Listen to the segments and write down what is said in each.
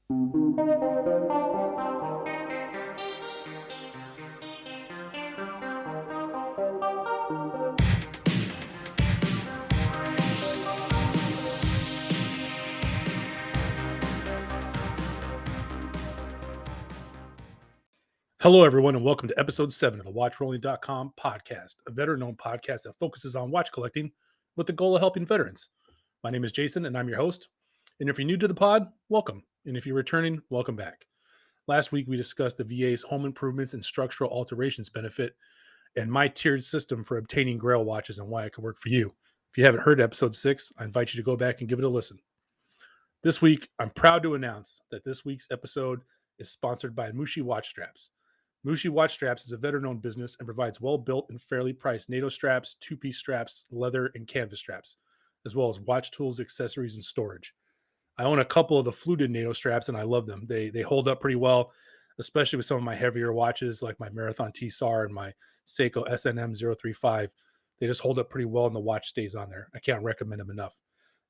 Hello, everyone, and welcome to episode 7 of the WatchRolling.com podcast, a veteran-owned podcast that focuses on watch collecting with the goal of helping veterans. My name is Jason, and I'm your host. And if you're new to the pod, welcome. And if you're returning, welcome back. Last week, we discussed the VA's home improvements and structural alterations benefit and my tiered system for obtaining Grail watches and why it can work for you. If you haven't heard episode 6, I invite you to go back and give it a listen. This week, I'm proud to announce that this week's episode is sponsored by Mushi Watch Straps. Mushi Watch Straps is a veteran-owned business and provides well-built and fairly priced NATO straps, two-piece straps, leather, and canvas straps, as well as watch tools, accessories, and storage. I own a couple of the fluted NATO straps, and I love them. They hold up pretty well, especially with some of my heavier watches like my Marathon T-SAR and my Seiko SNM 035. They just hold up pretty well, and the watch stays on there. I can't recommend them enough.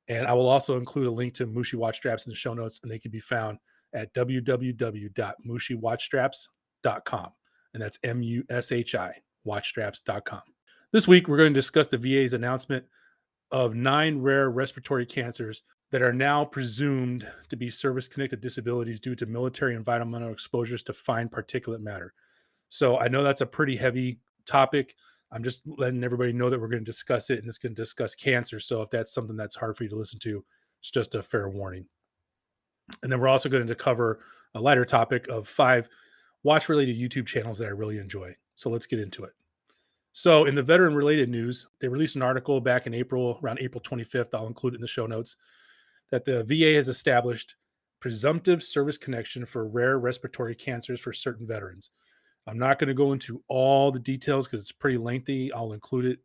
And I will also include a link to Mushi Watch Straps in the show notes, and they can be found at www.mushiwatchstraps.com. And that's MUSHI, watchstraps.com. This week, we're going to discuss the VA's announcement of 9 rare respiratory cancers that are now presumed to be service-connected disabilities due to military environmental exposures to fine particulate matter. So I know that's a pretty heavy topic. I'm just letting everybody know that we're going to discuss it, and it's going to discuss cancer. So if that's something that's hard for you to listen to, it's just a fair warning. And then we're also going to cover a lighter topic of 5 watch-related YouTube channels that I really enjoy. So let's get into it. So in the veteran-related news, they released an article back in April, around April 25th, I'll include it in the show notes, that the VA has established presumptive service connection for rare respiratory cancers for certain veterans. I'm not going to go into all the details because it's pretty lengthy. I'll include it,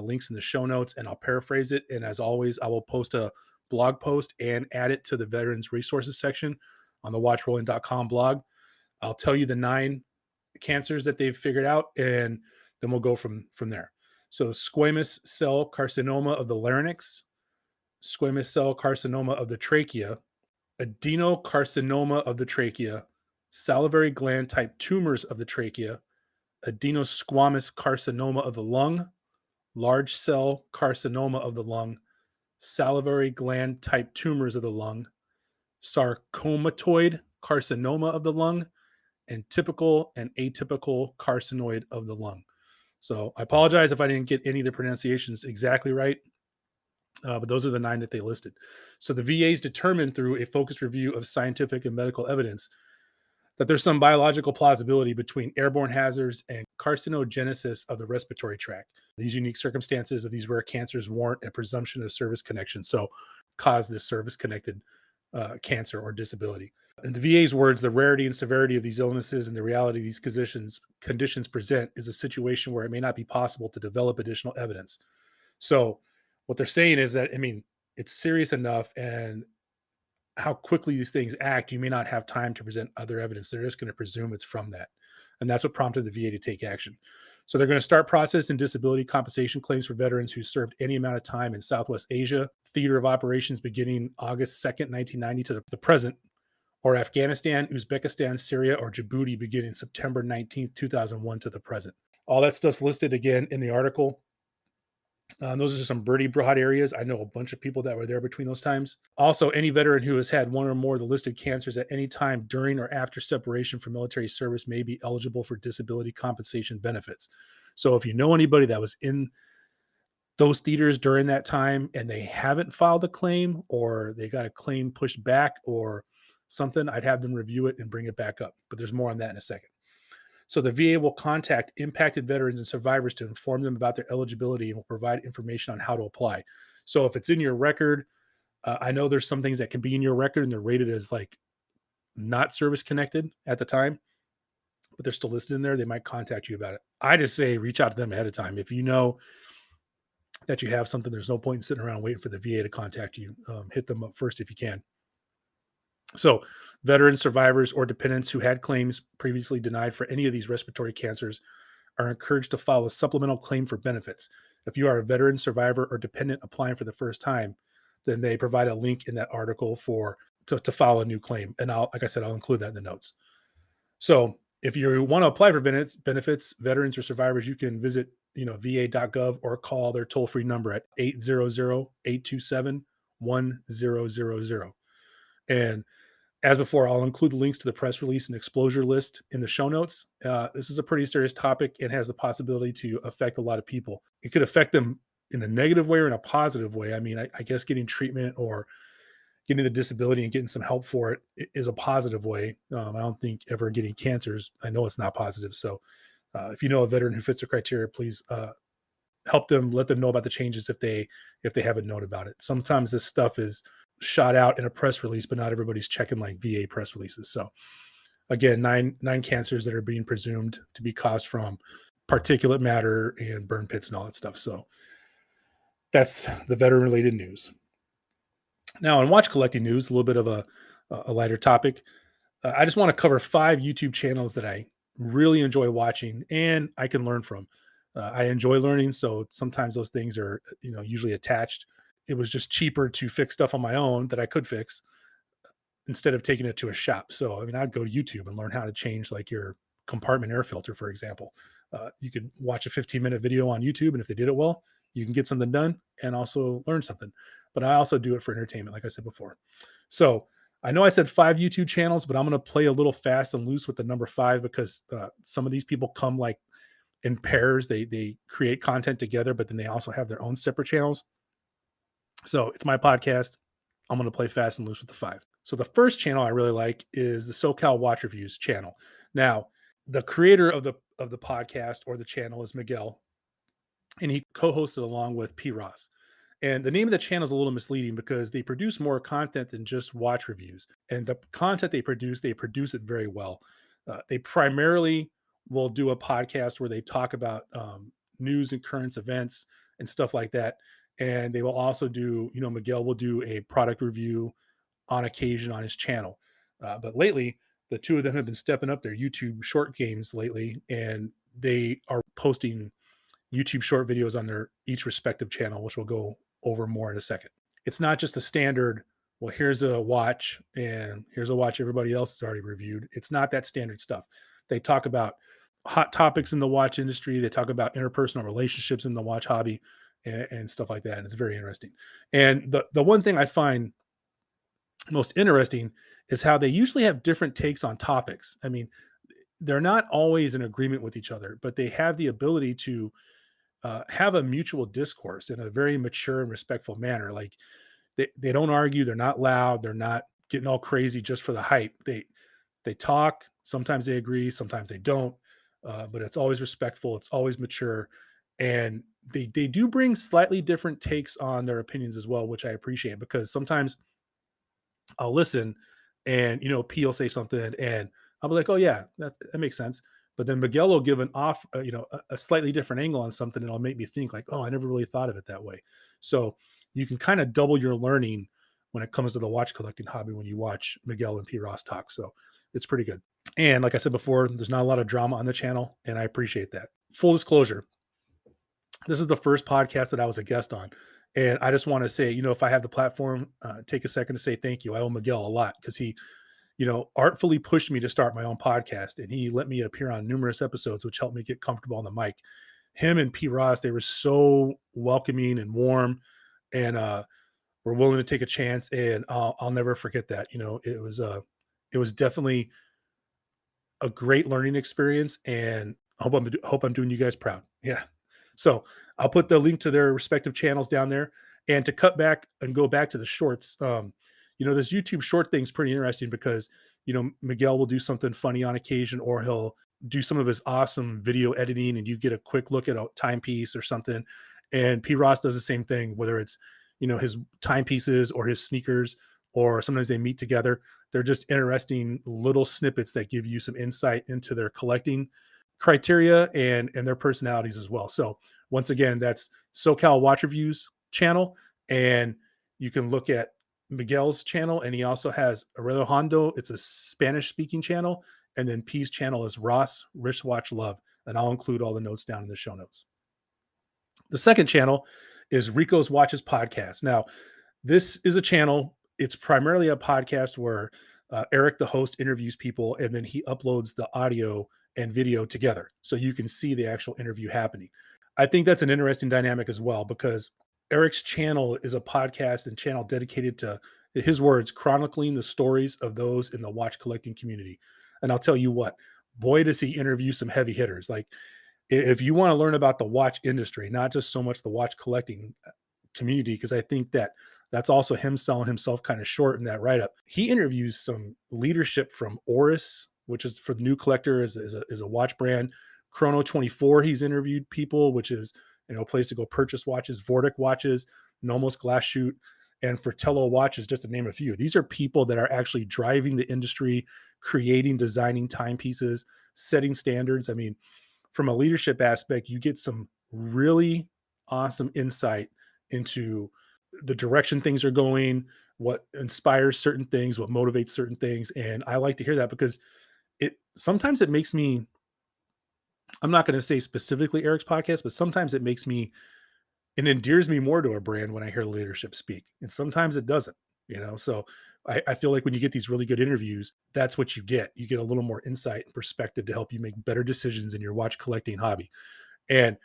links in the show notes, and I'll paraphrase it. And as always, I will post a blog post and add it to the Veterans Resources section on the WatchRolling.com blog. I'll tell you the 9 cancers that they've figured out, and then we'll go from there. So squamous cell carcinoma of the larynx, squamous cell carcinoma of the trachea, adenocarcinoma of the trachea, salivary gland-type tumors of the trachea, adenosquamous carcinoma of the lung, large cell carcinoma of the lung, salivary gland-type tumors of the lung, sarcomatoid carcinoma of the lung, and typical and atypical carcinoid of the lung. So I apologize if I didn't get any of the pronunciations exactly right, but those are the 9 that they listed. So the VA's determined through a focused review of scientific and medical evidence that there's some biological plausibility between airborne hazards and carcinogenesis of the respiratory tract. These unique circumstances of these rare cancers warrant a presumption of service connection, so cause this service-connected cancer or disability. In the VA's words, the rarity and severity of these illnesses and the reality these conditions present is a situation where it may not be possible to develop additional evidence. So what they're saying is that, it's serious enough, and how quickly these things act, you may not have time to present other evidence. They're just going to presume it's from that. And that's what prompted the VA to take action. So they're going to start processing disability compensation claims for veterans who served any amount of time in Southwest Asia, theater of operations beginning August 2nd, 1990 to the present, or Afghanistan, Uzbekistan, Syria, or Djibouti beginning September 19th, 2001 to the present. All that stuff's listed again in the article. Those are just some pretty broad areas. I know a bunch of people that were there between those times. Also, any veteran who has had one or more of the listed cancers at any time during or after separation from military service may be eligible for disability compensation benefits. So if you know anybody that was in those theaters during that time and they haven't filed a claim, or they got a claim pushed back or something, I'd have them review it and bring it back up. But there's more on that in a second. So the VA will contact impacted veterans and survivors to inform them about their eligibility and will provide information on how to apply. So if it's in your record, I know there's some things that can be in your record and they're rated as like not service connected at the time, but they're still listed in there. They might contact you about it. I just say reach out to them ahead of time. If you know that you have something, there's no point in sitting around waiting for the VA to contact you. Hit them up first if you can. So veterans, survivors, or dependents who had claims previously denied for any of these respiratory cancers are encouraged to file a supplemental claim for benefits. If you are a veteran, survivor, or dependent applying for the first time, then they provide a link in that article to file a new claim. And like I said, I'll include that in the notes. So if you want to apply for benefits, veterans or survivors, you can visit, va.gov or call their toll-free number at 800-827-1000. And as before, I'll include the links to the press release and exposure list in the show notes. This is a pretty serious topic and has the possibility to affect a lot of people. It could affect them in a negative way or in a positive way. I mean, I guess getting treatment or getting the disability and getting some help for it is a positive way. I don't think ever getting cancers, I know it's not positive. So if you know a veteran who fits the criteria, please help them, let them know about the changes if they haven't known about it. Sometimes this stuff is shot out in a press release, but not everybody's checking like VA press releases. So again, nine cancers that are being presumed to be caused from particulate matter and burn pits and all that stuff. So that's the veteran related news. Now, in watch collecting news, a little bit of a lighter topic. I just want to cover 5 YouTube channels that I really enjoy watching and I can learn from. I enjoy learning, so sometimes those things are, usually attached. It was just cheaper to fix stuff on my own that I could fix instead of taking it to a shop. So, I mean, I'd go to YouTube and learn how to change like your compartment air filter, for example. You could watch a 15-minute video on YouTube, and if they did it well, you can get something done and also learn something. But I also do it for entertainment, like I said before. So I know I said 5 YouTube channels, but I'm going to play a little fast and loose with the number 5 because some of these people come like in pairs. They create content together, but then they also have their own separate channels. So it's my podcast. I'm going to play fast and loose with the 5. So the first channel I really like is the SoCal Watch Reviews channel. Now, the creator of the podcast or the channel is Miguel, and he co-hosted along with P. Ross. And the name of the channel is a little misleading because they produce more content than just watch reviews. And the content they produce it very well. They primarily will do a podcast where they talk about news and current events and stuff like that. And they will also do, Miguel will do a product review on occasion on his channel. But lately, the two of them have been stepping up their YouTube short games lately, and they are posting YouTube short videos on their each respective channel, which we'll go over more in a second. It's not just a standard, well, here's a watch and here's a watch everybody else has already reviewed. It's not that standard stuff. They talk about hot topics in the watch industry. They talk about interpersonal relationships in the watch hobby and stuff like that. And it's very interesting. And the one thing I find most interesting is how they usually have different takes on topics. I mean, they're not always in agreement with each other, but they have the ability to have a mutual discourse in a very mature and respectful manner. Like they don't argue. They're not loud. They're not getting all crazy just for the hype. They talk. Sometimes they agree. Sometimes they don't. But it's always respectful. It's always mature. And they do bring slightly different takes on their opinions as well, which I appreciate because sometimes I'll listen and, P will say something and I'll be like, oh yeah, that makes sense. But then Miguel will give a slightly different angle on something and it'll make me think like, oh, I never really thought of it that way. So you can kind of double your learning when it comes to the watch collecting hobby when you watch Miguel and P. Ross talk. So it's pretty good. And like I said before, there's not a lot of drama on the channel and I appreciate that. Full disclosure, this is the first podcast that I was a guest on. And I just want to say, if I have the platform, take a second to say thank you. I owe Miguel a lot because he, artfully pushed me to start my own podcast. And he let me appear on numerous episodes, which helped me get comfortable on the mic. Him and P. Ross, they were so welcoming and warm and were willing to take a chance. And I'll never forget that. It was definitely a great learning experience. And I hope I'm doing you guys proud. Yeah. So I'll put the link to their respective channels down there. And to cut back and go back to the shorts, this YouTube short thing is pretty interesting because, Miguel will do something funny on occasion, or he'll do some of his awesome video editing and you get a quick look at a timepiece or something. And P. Ross does the same thing, whether it's, his timepieces or his sneakers, or sometimes they meet together. They're just interesting little snippets that give you some insight into their collecting criteria and their personalities as well. So once again, that's SoCal Watch Reviews channel. And you can look at Miguel's channel, and he also has Aurelio Hondo. It's a Spanish speaking channel. And then P's channel is Ross Wristwatch Love. And I'll include all the notes down in the show notes. The second channel is Rico's Watches Podcast. Now, this is a channel. it's primarily a podcast where Eric, the host, interviews people, and then he uploads the audio and video together so you can see the actual interview happening. I think that's an interesting dynamic as well, because Eric's channel is a podcast and channel dedicated to, in his words, chronicling the stories of those in the watch collecting community. And I'll tell you what, boy, does he interview some heavy hitters. Like, if you want to learn about the watch industry, not just so much the watch collecting community, because I think that that's also him selling himself kind of short in that write-up. He interviews some leadership from Oris, which is for the new collector, is a watch brand. Chrono 24, he's interviewed people, which is, you know, a place to go purchase watches. Vortic watches, Nomos Glass Shoot, and Fratello watches, just to name a few. These are people that are actually driving the industry, creating, designing timepieces, setting standards. I mean, from a leadership aspect, you get some really awesome insight into the direction things are going, what inspires certain things, what motivates certain things. And I like to hear that, because sometimes it makes me, I'm not going to say specifically Eric's podcast, but sometimes it makes me, it endears me more to a brand when I hear leadership speak. And sometimes it doesn't, you know? So I feel like when you get these really good interviews, that's what you get. You get a little more insight and perspective to help you make better decisions in your watch collecting hobby. And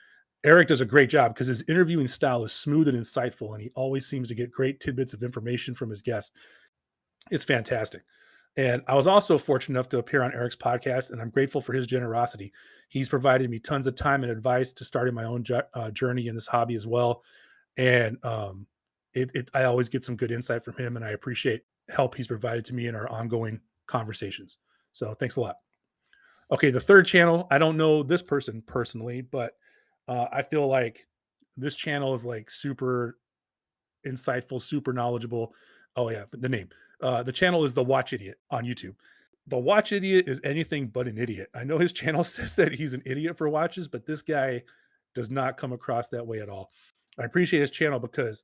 Eric does a great job because his interviewing style is smooth and insightful, and he always seems to get great tidbits of information from his guests. It's fantastic. And I was also fortunate enough to appear on Eric's podcast, and I'm grateful for his generosity. He's provided me tons of time and advice to starting my own journey in this hobby as well. And I always get some good insight from him, and I appreciate help he's provided to me in our ongoing conversations. So thanks a lot. Okay, the third channel, I don't know this person personally, but I feel like this channel is like super insightful, super knowledgeable. Oh yeah, the name. The channel is The Watch Idiot on YouTube. The Watch Idiot is anything but an idiot. I know his channel says that he's an idiot for watches, but this guy does not come across that way at all. I appreciate his channel because,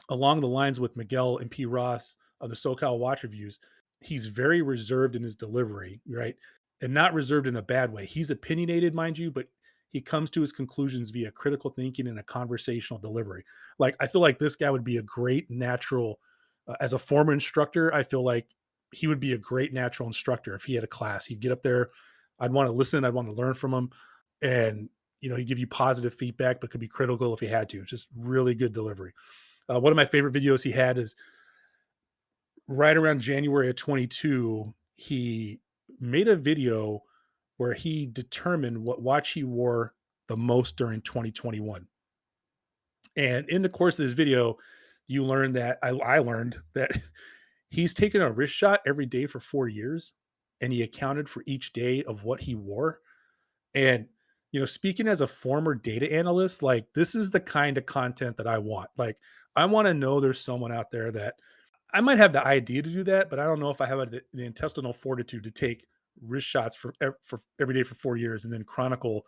along the lines with Miguel and P. Ross of the SoCal Watch Reviews, he's very reserved in his delivery, right? And not reserved in a bad way. He's opinionated, mind you, but he comes to his conclusions via critical thinking and a conversational delivery. Like, I feel like this guy would be a great natural, as a former instructor, I feel like he would be a great natural instructor if he had a class. He'd get up there. I'd want to listen. I'd want to learn from him. And, you know, he'd give you positive feedback, but could be critical if he had to. Just really good delivery. One of my favorite videos he had is right around January of 22. He made a video where he determined what watch he wore the most during 2021. And in the course of this video, you learn that I learned that he's taken a wrist shot every day for 4 years, and he accounted for each day of what he wore. And, you know, speaking as a former data analyst, like, this is the kind of content that I want. Like, I want to know there's someone out there that I might have the idea to do that, but I don't know if I have the intestinal fortitude to take wrist shots for every day for 4 years and then chronicle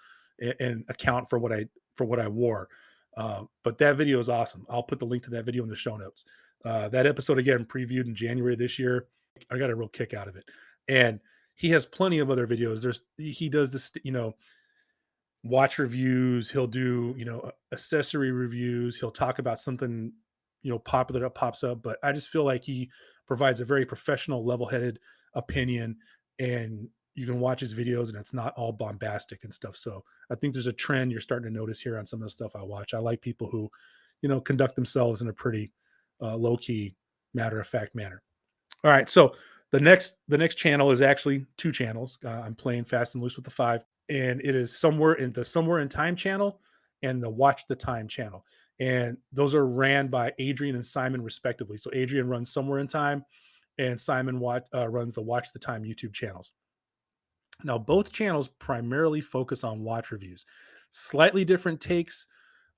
and account for what I wore. But that video is awesome. I'll put the link to that video in the show notes. That episode, again, previewed in January this year. I got a real kick out of it. And he has plenty of other videos. He does this, you know, watch reviews. He'll do, you know, accessory reviews. He'll talk about something, you know, popular that pops up. But I just feel like he provides a very professional, level-headed opinion, and you can watch his videos and it's not all bombastic and stuff. So I think there's a trend you're starting to notice here on some of the stuff I watch. I like people who, you know, conduct themselves in a pretty low-key, matter-of-fact manner. All right, so the next channel is actually two channels. I'm playing fast and loose with the 5, and it is Somewhere in Time channel and the Watch the Time channel. And those are ran by Adrian and Simon respectively. So Adrian runs Somewhere in Time, and Simon runs the Watch the Time YouTube channels. Now, both channels primarily focus on watch reviews. Slightly different takes.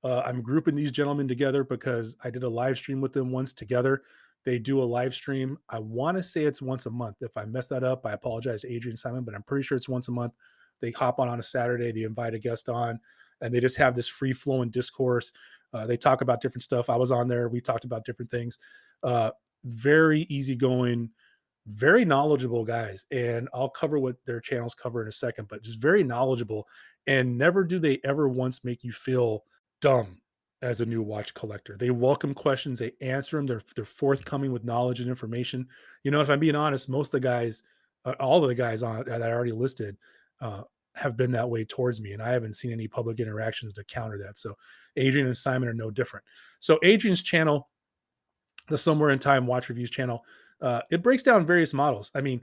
I'm grouping these gentlemen together because I did a live stream with them once together. They do a live stream. I want to say it's once a month. If I mess that up, I apologize to Adrian and Simon, but I'm pretty sure it's once a month. They hop on a Saturday. They invite a guest on, and they just have this free-flowing discourse. They talk about different stuff. I was on there. We talked about different things. Very easygoing, very knowledgeable guys. And I'll cover what their channels cover in a second, but just very knowledgeable. And never do they ever once make you feel dumb as a new watch collector. They welcome questions, they answer them, they're forthcoming with knowledge and information. You know, if I'm being honest, most of the guys, all of the guys on that I already listed, uh, have been that way towards me, and I haven't seen any public interactions to counter that. So Adrian and Simon are no different. So Adrian's channel, the Somewhere in Time Watch Reviews channel, it breaks down various models. I mean,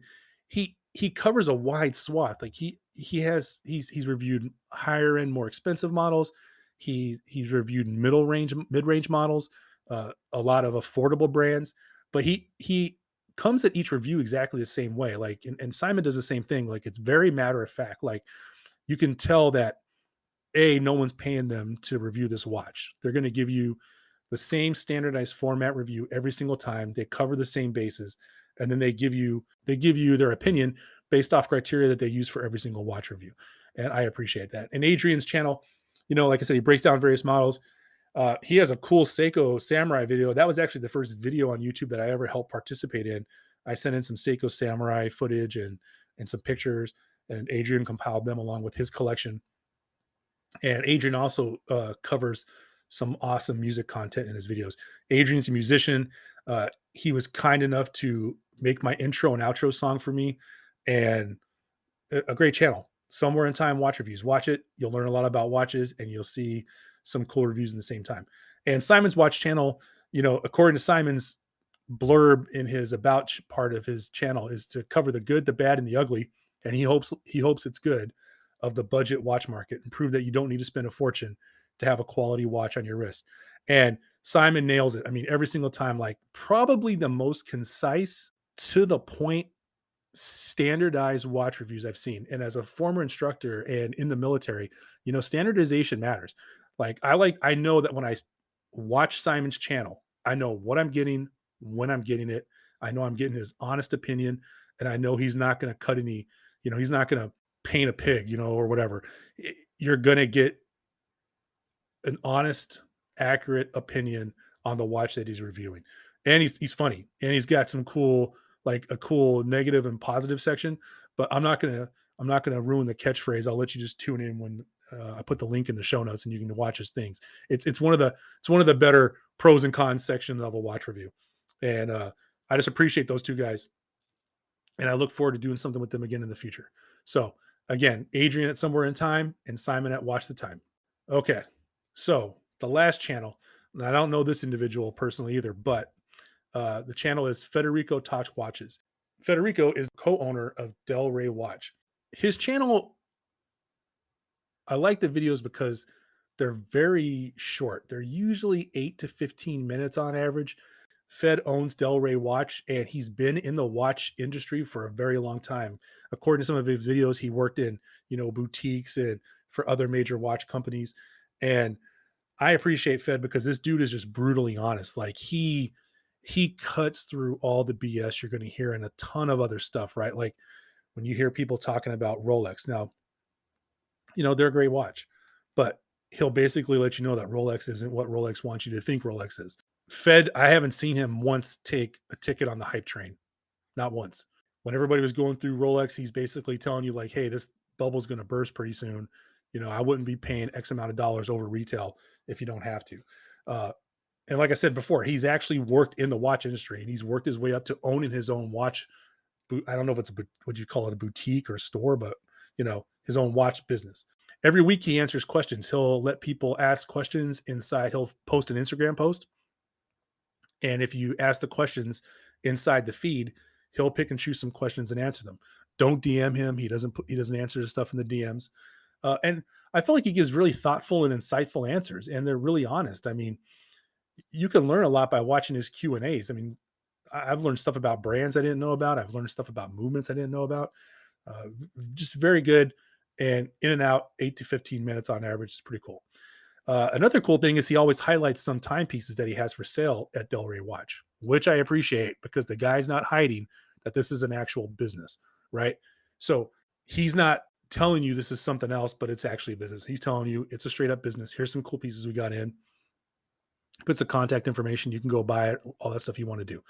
he covers a wide swath. Like he's reviewed higher end, more expensive models. He's reviewed mid range models, a lot of affordable brands. But he comes at each review exactly the same way. Like and Simon does the same thing. Like it's very matter of fact. Like you can tell that no one's paying them to review this watch. They're going to give you the same standardized format review every single time. They cover the same bases, and then they give you their opinion based off criteria that they use for every single watch review. And I appreciate that. And Adrian's channel, you know, like I said, he breaks down various models. He has a cool Seiko Samurai video. That was actually the first video on YouTube that I ever helped participate in. I sent in some Seiko Samurai footage and some pictures, and Adrian compiled them along with his collection. And Adrian also covers some awesome music content in his videos. Adrian's a musician. He was kind enough to make my intro and outro song for me, and a great channel. Somewhere in Time Watch Reviews. Watch it. You'll learn a lot about watches, and you'll see some cool reviews in the same time. And Simon's Watch channel, you know, according to Simon's blurb in his about part of his channel, is to cover the good, the bad, and the ugly. And he hopes it's good of the budget watch market and prove that you don't need to spend a fortune to have a quality watch on your wrist. And Simon nails it. I mean, every single time, like probably the most concise, to the point, standardized watch reviews I've seen. And as a former instructor and in the military, you know, standardization matters. I know that when I watch Simon's channel, I know what I'm getting, when I'm getting it. I know I'm getting his honest opinion, and I know he's not going to cut any, you know, he's not going to paint a pig, you know, or whatever. You're going to get an honest, accurate opinion on the watch that he's reviewing. And he's funny, and he's got some cool, like a cool negative and positive section, but I'm not going to ruin the catchphrase. I'll let you just tune in when I put the link in the show notes, and you can watch his things. It's one of the better pros and cons section of a watch review. And I just appreciate those two guys, and I look forward to doing something with them again in the future. So again, Adrian at Somewhere in Time and Simon at Watch the Time. Okay. So the last channel, and I don't know this individual personally either, but the channel is Federico Talks Watches. Federico is co-owner of Del Rey Watch. His channel, I like the videos because they're very short. They're usually 8 to 15 minutes on average. Fed owns Del Rey Watch, and he's been in the watch industry for a very long time. According to some of his videos, he worked in, you know, boutiques and for other major watch companies. And I appreciate Fed because this dude is just brutally honest. Like he cuts through all the BS you're going to hear and a ton of other stuff, right? Like when you hear people talking about Rolex. Now, you know, they're a great watch, but he'll basically let you know that Rolex isn't what Rolex wants you to think Rolex is. Fed, I haven't seen him once take a ticket on the hype train. Not once. When everybody was going through Rolex, he's basically telling you like, hey, this bubble's going to burst pretty soon. You know, I wouldn't be paying X amount of dollars over retail if you don't have to. And like I said before, he's actually worked in the watch industry, and he's worked his way up to owning his own watch. I don't know if it's what you call it, a boutique or a store, but you know, his own watch business. Every week he answers questions. He'll let people ask questions inside. He'll post an Instagram post. And if you ask the questions inside the feed, he'll pick and choose some questions and answer them. Don't DM him. He doesn't answer the stuff in the DMs. And I feel like he gives really thoughtful and insightful answers, and they're really honest. I mean, you can learn a lot by watching his Q&As. I mean, I've learned stuff about brands I didn't know about. I've learned stuff about movements I didn't know about. Just very good, and in and out, 8 to 15 minutes on average is pretty cool. Another cool thing is he always highlights some timepieces that he has for sale at Del Rey Watch, which I appreciate because the guy's not hiding that this is an actual business, right? So he's not telling you this is something else, but it's actually a business. He's telling you it's a straight up business. Here's some cool pieces we got in. Puts the contact information. You can go buy it, all that stuff you want to do.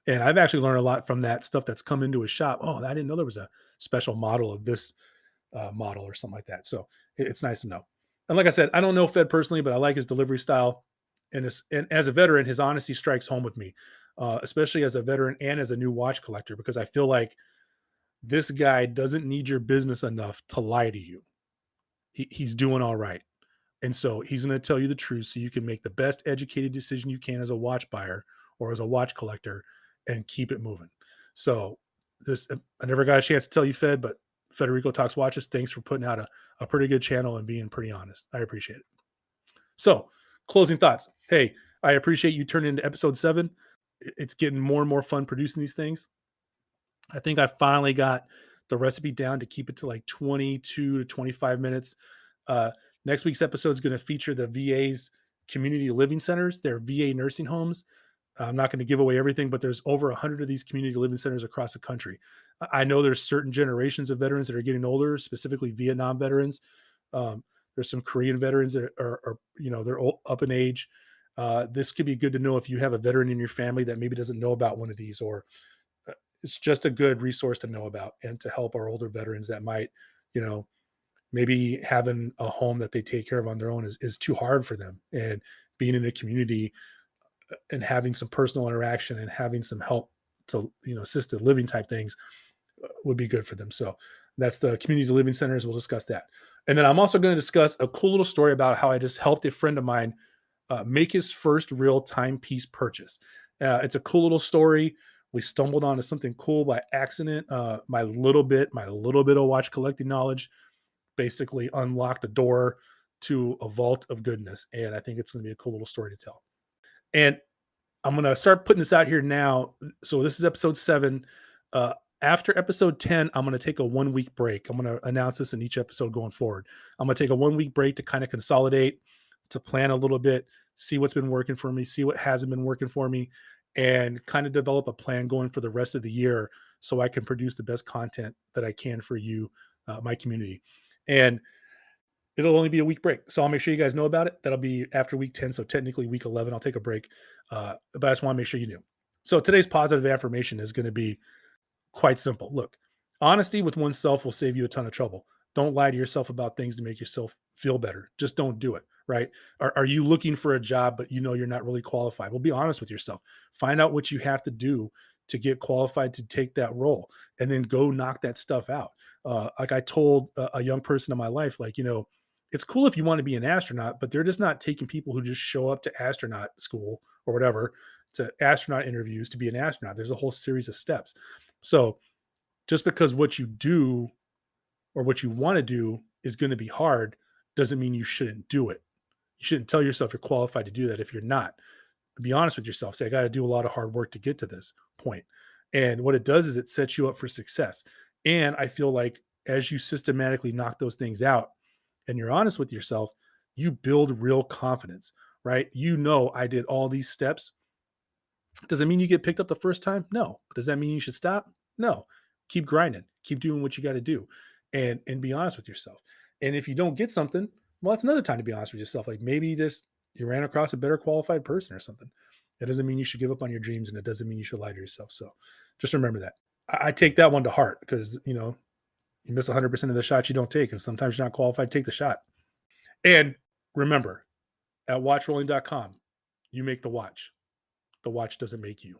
And I've actually learned a lot from that stuff that's come into his shop. Oh, I didn't know there was a special model of this model or something like that. So it's nice to know. And like I said, I don't know Fed personally, but I like his delivery style. and as a veteran, his honesty strikes home with me, especially as a veteran and as a new watch collector, because I feel like this guy doesn't need your business enough to lie to you. He's doing all right. And so he's going to tell you the truth so you can make the best educated decision you can as a watch buyer or as a watch collector and keep it moving. So this, I never got a chance to tell you, Fed, but Federico Talks Watches, thanks for putting out a pretty good channel and being pretty honest. I appreciate it. So closing thoughts. Hey, I appreciate you turning into episode 7. It's getting more and more fun producing these things. I think I finally got the recipe down to keep it to like 22 to 25 minutes. Next week's episode is going to feature the VA's community living centers, their VA nursing homes. I'm not going to give away everything, but there's over 100 of these community living centers across the country. I know there's certain generations of veterans that are getting older, specifically Vietnam veterans. There's some Korean veterans that are they're old, up in age. This could be good to know if you have a veteran in your family that maybe doesn't know about one of these, or it's just a good resource to know about and to help our older veterans that might, maybe having a home that they take care of on their own is too hard for them. And being in a community and having some personal interaction and having some help to, assisted living type things would be good for them. So that's the community living centers. We'll discuss that. And then I'm also going to discuss a cool little story about how I just helped a friend of mine make his first real timepiece purchase. It's a cool little story. We stumbled onto something cool by accident. My little bit of watch collecting knowledge basically unlocked a door to a vault of goodness. And I think it's going to be a cool little story to tell. And I'm going to start putting this out here now. So this is episode 7. After episode 10, I'm going to take a 1-week break. I'm going to announce this in each episode going forward. I'm going to take a 1-week break to kind of consolidate, to plan a little bit, see what's been working for me, see what hasn't been working for me, and kind of develop a plan going for the rest of the year so I can produce the best content that I can for you, my community. And it'll only be a week break. So I'll make sure you guys know about it. That'll be after week 10. So technically week 11, I'll take a break. But I just want to make sure you knew. So today's positive affirmation is going to be quite simple. Look, honesty with oneself will save you a ton of trouble. Don't lie to yourself about things to make yourself feel better. Just don't do it, right? Are you looking for a job, but you're not really qualified? Well, be honest with yourself. Find out what you have to do to get qualified to take that role, and then go knock that stuff out. Like I told a young person in my life, it's cool if you want to be an astronaut, but they're just not taking people who just show up to astronaut school or whatever, to astronaut interviews to be an astronaut. There's a whole series of steps. So just because what you do or what you want to do is going to be hard doesn't mean you shouldn't do it. You shouldn't tell yourself you're qualified to do that if you're not. Be honest with yourself. Say, I got to do a lot of hard work to get to this point. And what it does is it sets you up for success. And I feel like as you systematically knock those things out and you're honest with yourself, you build real confidence, right? I did all these steps. Does it mean you get picked up the first time? No. Does that mean you should stop? No. Keep grinding. Keep doing what you got to do, and be honest with yourself. And if you don't get something, well, it's another time to be honest with yourself. Like maybe you ran across a better qualified person or something. That doesn't mean you should give up on your dreams, and it doesn't mean you should lie to yourself. So just remember that. I take that one to heart because, you miss 100% of the shots you don't take, and sometimes you're not qualified to take the shot. And remember, at watchrolling.com, you make the watch. The watch doesn't make you.